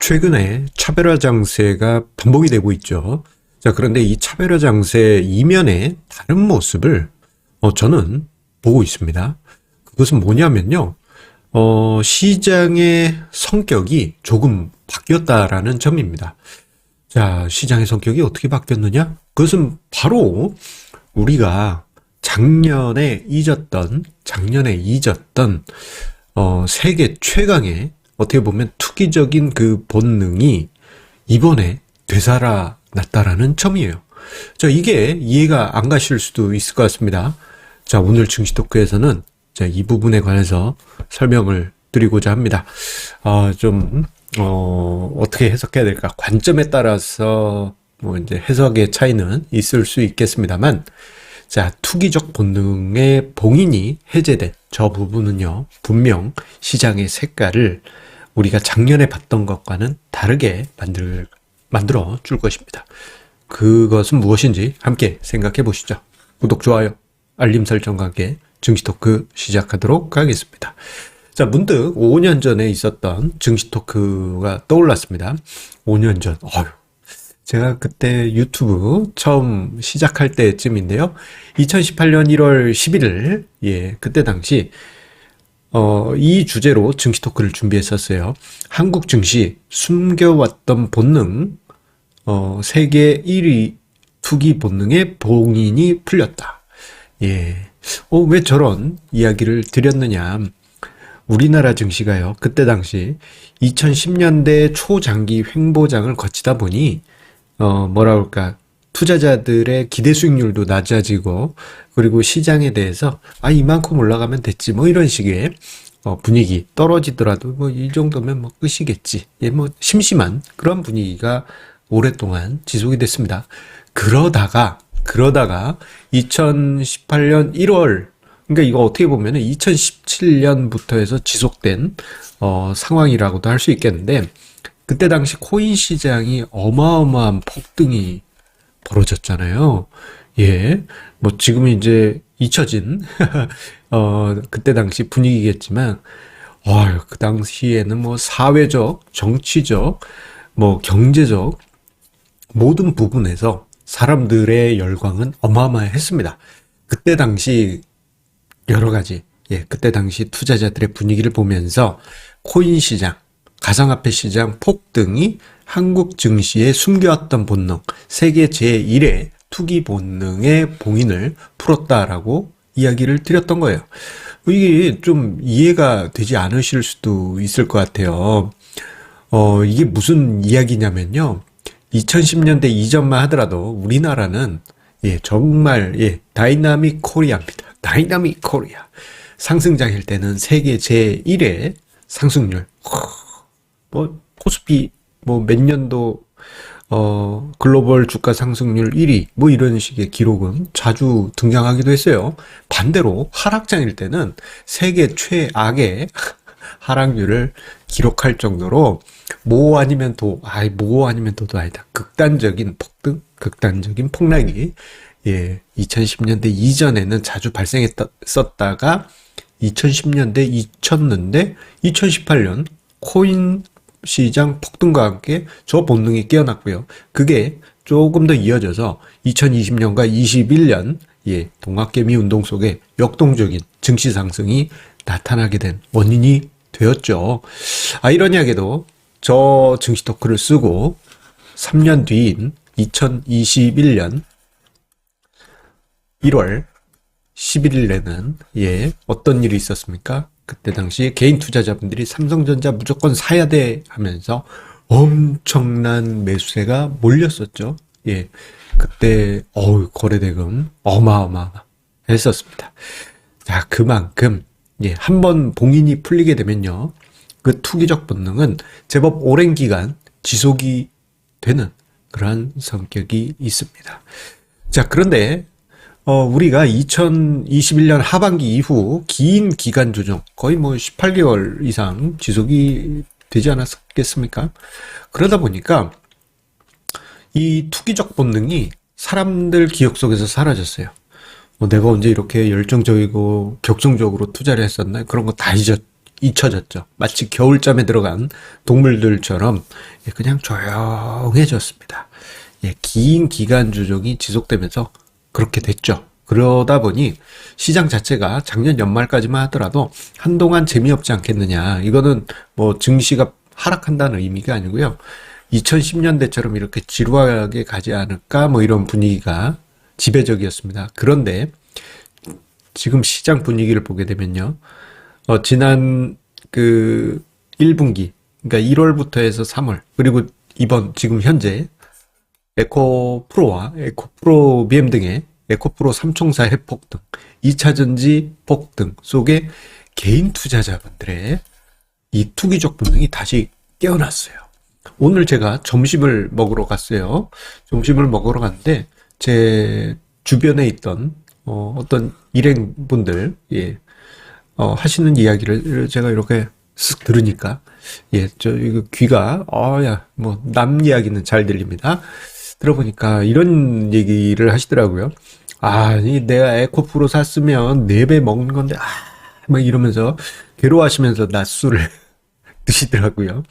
최근에 차별화 장세가 반복이 되고 있죠. 자, 그런데 이 차별화 장세 이면의 다른 모습을 저는 보고 있습니다. 그것은 뭐냐면요. 시장의 성격이 조금 바뀌었다라는 점입니다. 자, 시장의 성격이 어떻게 바뀌었느냐? 그것은 바로 우리가 작년에 잊었던 세계 최강의 어떻게 보면 투기적인 그 본능이 이번에 되살아났다라는 점이에요. 자, 이게 이해가 안 가실 수도 있을 것 같습니다. 자, 오늘 증시 토크에서는 이 부분에 관해서 설명을 드리고자 합니다. 어떻게 해석해야 될까? 관점에 따라서 이제 해석의 차이는 있을 수 있겠습니다만, 자, 투기적 본능의 봉인이 해제된 저 부분은요, 분명 시장의 색깔을 우리가 작년에 봤던 것과는 다르게 만들어 줄 것입니다. 그것은 무엇인지 함께 생각해 보시죠. 구독, 좋아요, 알림 설정과 함께 증시 토크 시작하도록 하겠습니다. 자, 문득 5년 전에 있었던 증시 토크가 떠올랐습니다. 5년 전, 제가 그때 유튜브 처음 시작할 때쯤인데요. 2018년 1월 11일, 그때 당시, 이 주제로 증시 토크를 준비했었어요. 한국 증시 숨겨왔던 본능, 세계 1위 투기 본능의 봉인이 풀렸다. 왜 저런 이야기를 드렸느냐. 우리나라 증시가요, 그때 당시 2010년대 초장기 횡보장을 거치다 보니, 투자자들의 기대 수익률도 낮아지고, 그리고 시장에 대해서, 이만큼 올라가면 됐지, 이런 식의, 분위기, 떨어지더라도, 이 정도면 끝이겠지. 심심한 그런 분위기가 오랫동안 지속이 됐습니다. 그러다가, 2018년 1월, 그러니까 이거 어떻게 보면은 2017년부터 해서 지속된, 상황이라고도 할 수 있겠는데, 그때 당시 코인 시장이 어마어마한 폭등이 벌어졌잖아요. 지금은 이제 잊혀진, 그때 당시 분위기겠지만, 그 당시에는 사회적, 정치적, 경제적, 모든 부분에서 사람들의 열광은 어마어마했습니다. 그때 당시 여러 가지, 그때 당시 투자자들의 분위기를 보면서 코인 시장, 가상화폐 시장 폭등이 한국 증시에 숨겨왔던 본능, 세계 제1의 투기 본능의 봉인을 풀었다라고 이야기를 드렸던 거예요. 이게 좀 이해가 되지 않으실 수도 있을 것 같아요. 이게 무슨 이야기냐면요. 2010년대 이전만 하더라도 우리나라는 정말 다이나믹 코리아입니다. 다이나믹 코리아. 상승장일 때는 세계 제1의 상승률. 코스피 몇 년도 글로벌 주가 상승률 1위 이런 식의 기록은 자주 등장하기도 했어요. 반대로 하락장일 때는 세계 최악의 하락률을 기록할 정도로 모 아니면 도도 아니다. 극단적인 폭등, 극단적인 폭락이 2010년대 이전에는 자주 발생했었다가 2010년대 잊혔는데 2018년 코인 시장 폭등과 함께 저 본능이 깨어났고요. 그게 조금 더 이어져서 2020년과 21년 동학개미 운동 속에 역동적인 증시 상승이 나타나게 된 원인이 되었죠. 아이러니하게도 저 증시 토크를 쓰고 3년 뒤인 2021년 1월 11일에는 어떤 일이 있었습니까? 그때 당시 개인 투자자분들이 삼성전자 무조건 사야 돼 하면서 엄청난 매수세가 몰렸었죠. 그때 거래대금 어마어마했었습니다. 자, 그만큼 한번 봉인이 풀리게 되면요, 그 투기적 본능은 제법 오랜 기간 지속이 되는 그러한 성격이 있습니다. 자, 그런데 우리가 2021년 하반기 이후 긴 기간 조정, 거의 18개월 이상 지속이 되지 않았겠습니까? 그러다 보니까 이 투기적 본능이 사람들 기억 속에서 사라졌어요. 내가 언제 이렇게 열정적이고 격정적으로 투자를 했었나? 그런 거 다 잊혀졌죠. 마치 겨울잠에 들어간 동물들처럼 그냥 조용해졌습니다. 긴 기간 조정이 지속되면서 그렇게 됐죠. 그러다 보니 시장 자체가 작년 연말까지만 하더라도 한동안 재미없지 않겠느냐. 이거는 뭐 증시가 하락한다는 의미가 아니고요. 2010년대처럼 이렇게 지루하게 가지 않을까 뭐 이런 분위기가 지배적이었습니다. 그런데 지금 시장 분위기를 보게 되면요. 지난 그 1분기, 그러니까 1월부터 해서 3월, 그리고 이번 지금 현재 에코프로와 에코프로 BM 등의 에코프로 삼총사 해폭 등 2차전지 폭등 속에 개인 투자자분들의 이 투기적 본능이 다시 깨어났어요. 오늘 제가 점심을 먹으러 갔어요. 점심을 먹으러 갔는데 제 주변에 있던 어떤 일행분들 하시는 이야기를 제가 이렇게 쓱 들으니까 저 이거 귀가 뭐 남 이야기는 잘 들립니다. 들어보니까 이런 얘기를 하시더라고요. 내가 에코프로 샀으면 4배 먹는 건데 막 이러면서 괴로워하시면서 낮술을 드시더라고요.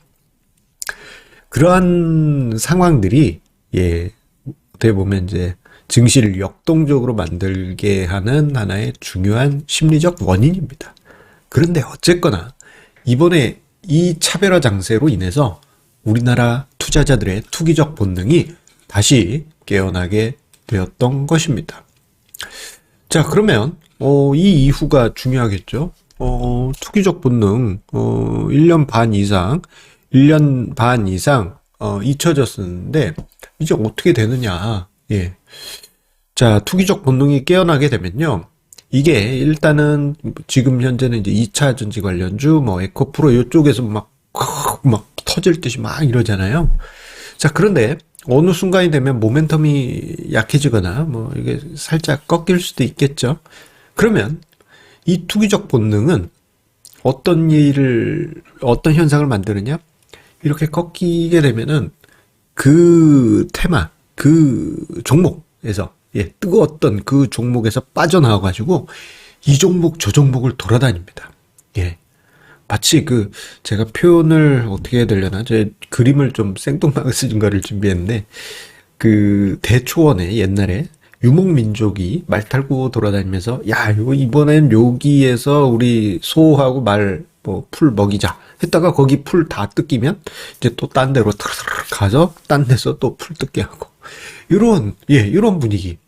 그러한 상황들이 어떻게 보면 이제 증시를 역동적으로 만들게 하는 하나의 중요한 심리적 원인입니다. 그런데 어쨌거나 이번에 이 차별화 장세로 인해서 우리나라 투자자들의 투기적 본능이 다시 깨어나게 되었던 것입니다. 자, 그러면 이 이후가 중요하겠죠. 투기적 본능 1년 반 이상 잊혀졌었는데 이제 어떻게 되느냐. 자, 투기적 본능이 깨어나게 되면요. 이게 일단은 지금 현재는 이제 2차 전지 관련주, 뭐 에코프로 이쪽에서 막 터질 듯이 막 이러잖아요. 자, 그런데 어느 순간이 되면 모멘텀이 약해지거나 뭐 이게 살짝 꺾일 수도 있겠죠. 그러면 이 투기적 본능은 어떤 현상을 만드느냐? 이렇게 꺾이게 되면은 그 테마, 그 종목에서 뜨거웠던 그 종목에서 빠져나와가지고 이 종목 저 종목을 돌아다닙니다. 마치 제가 표현을 어떻게 해야 되려나? 제 그림을 좀 생뚱맞은 거를 준비했는데 대초원에 옛날에 유목민족이 말 타고 돌아다니면서 이번엔 여기에서 우리 소하고 풀 먹이자 했다가 거기 풀 다 뜯기면 이제 또 딴 데로 가서 딴 데서 또 풀 뜯게 하고 이런 분위기.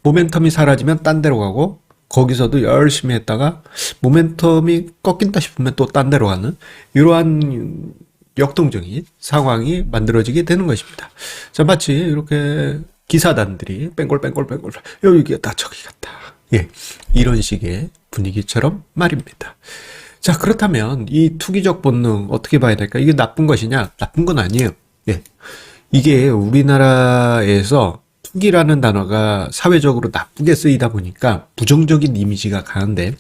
모멘텀이 사라지면 딴 데로 가고 거기서도 열심히 했다가 모멘텀이 꺾인다 싶으면 또 딴 데로 가는 이러한 역동적인 상황이 만들어지게 되는 것입니다. 자, 마치 이렇게 기사단들이 뺑골뺑골 여기 갔다 저기 갔다 이런 식의 분위기처럼 말입니다. 자, 그렇다면 이 투기적 본능 어떻게 봐야 될까? 이게 나쁜 것이냐? 나쁜 건 아니에요. 이게 우리나라에서 투기라는 단어가 사회적으로 나쁘게 쓰이다 보니까 부정적인 이미지가 강한데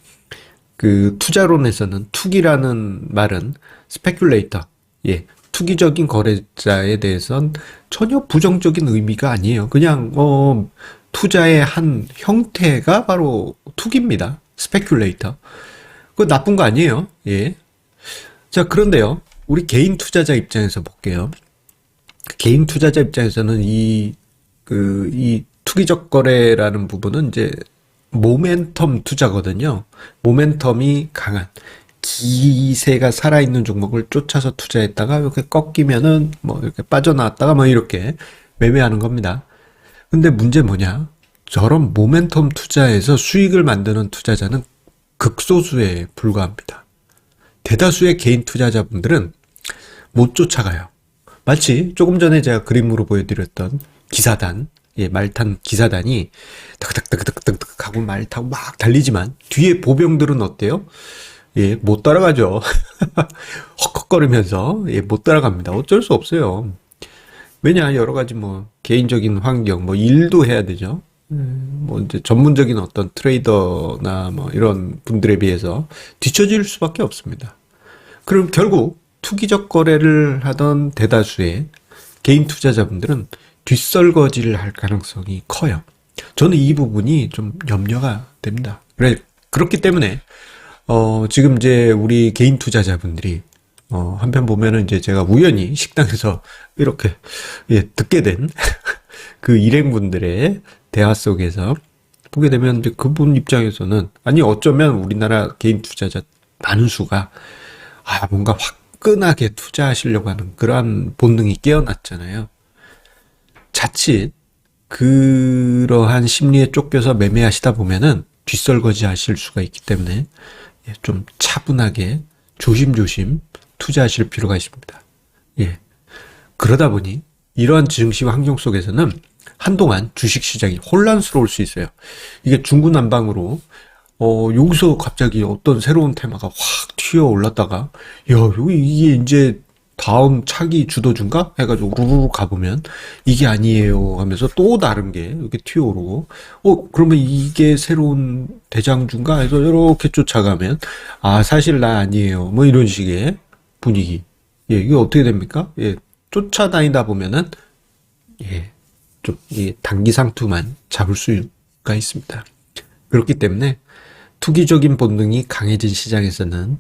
투자론에서는 투기라는 말은 스페큘레이터, 투기적인 거래자에 대해선 전혀 부정적인 의미가 아니에요. 그냥 투자의 한 형태가 바로 투기입니다. 스페큘레이터. 그거 나쁜 거 아니에요. 자, 그런데요. 우리 개인 투자자 입장에서 볼게요. 개인 투자자 입장에서는 이 투기적 거래라는 부분은 이제 모멘텀 투자거든요. 모멘텀이 강한 기세가 살아있는 종목을 쫓아서 투자했다가 이렇게 꺾이면은 뭐 이렇게 빠져나왔다가 뭐 이렇게 매매하는 겁니다. 근데 문제 뭐냐? 저런 모멘텀 투자에서 수익을 만드는 투자자는 극소수에 불과합니다. 대다수의 개인 투자자분들은 못 쫓아가요. 마치 조금 전에 제가 그림으로 보여드렸던 기사단, 말탄 기사단이 탁탁탁탁탁탁 하고 말 타고 막 달리지만 뒤에 보병들은 어때요? 못 따라가죠. 헉헉거리면서 못 따라갑니다. 어쩔 수 없어요. 왜냐, 여러 가지 뭐 개인적인 환경, 뭐 일도 해야 되죠. 뭐 이제 전문적인 어떤 트레이더나 뭐 이런 분들에 비해서 뒤처질 수밖에 없습니다. 그럼 결국 투기적 거래를 하던 대다수의 개인 투자자분들은 뒷설거지를 할 가능성이 커요. 저는 이 부분이 좀 염려가 됩니다. 그렇기 때문에 지금 이제 우리 개인 투자자분들이 한편 보면은 이제 제가 우연히 식당에서 이렇게 예, 듣게 된 그 일행분들의 대화 속에서 보게 되면 이제 그분 입장에서는 아니 어쩌면 우리나라 개인 투자자 많은 수가 뭔가 화끈하게 투자하시려고 하는 그러한 본능이 깨어났잖아요. 자칫 그러한 심리에 쫓겨서 매매하시다 보면은 뒷설거지 하실 수가 있기 때문에 예, 좀 차분하게 조심조심 투자하실 필요가 있습니다. 예. 그러다 보니 이러한 증시 환경 속에서는 한동안 주식시장이 혼란스러울 수 있어요. 이게 중구난방으로 여기서 갑자기 어떤 새로운 테마가 확 튀어 올랐다가 여기 이게 이제 다음 차기 주도주인가? 해가지고 우르르 가보면 이게 아니에요 하면서 또 다른 게 이렇게 튀어오르고 그러면 이게 새로운 대장주인가? 해서 이렇게 쫓아가면 사실 나 아니에요 뭐 이런 식의 분위기. 예, 이게 어떻게 됩니까? 예, 쫓아다니다 보면은 예, 좀 단기 상투만 잡을 수가 있습니다. 그렇기 때문에 투기적인 본능이 강해진 시장에서는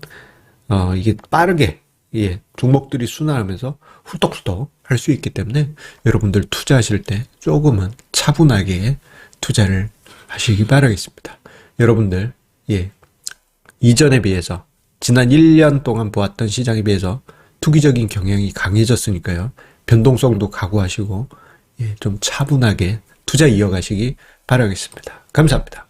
이게 빠르게 예, 종목들이 순환하면서 훌떡훌떡 할 수 있기 때문에 여러분들 투자하실 때 조금은 차분하게 투자를 하시기 바라겠습니다. 여러분들 예, 이전에 비해서 지난 1년 동안 보았던 시장에 비해서 투기적인 경향이 강해졌으니까요. 변동성도 각오하시고 예, 좀 차분하게 투자 이어가시기 바라겠습니다. 감사합니다.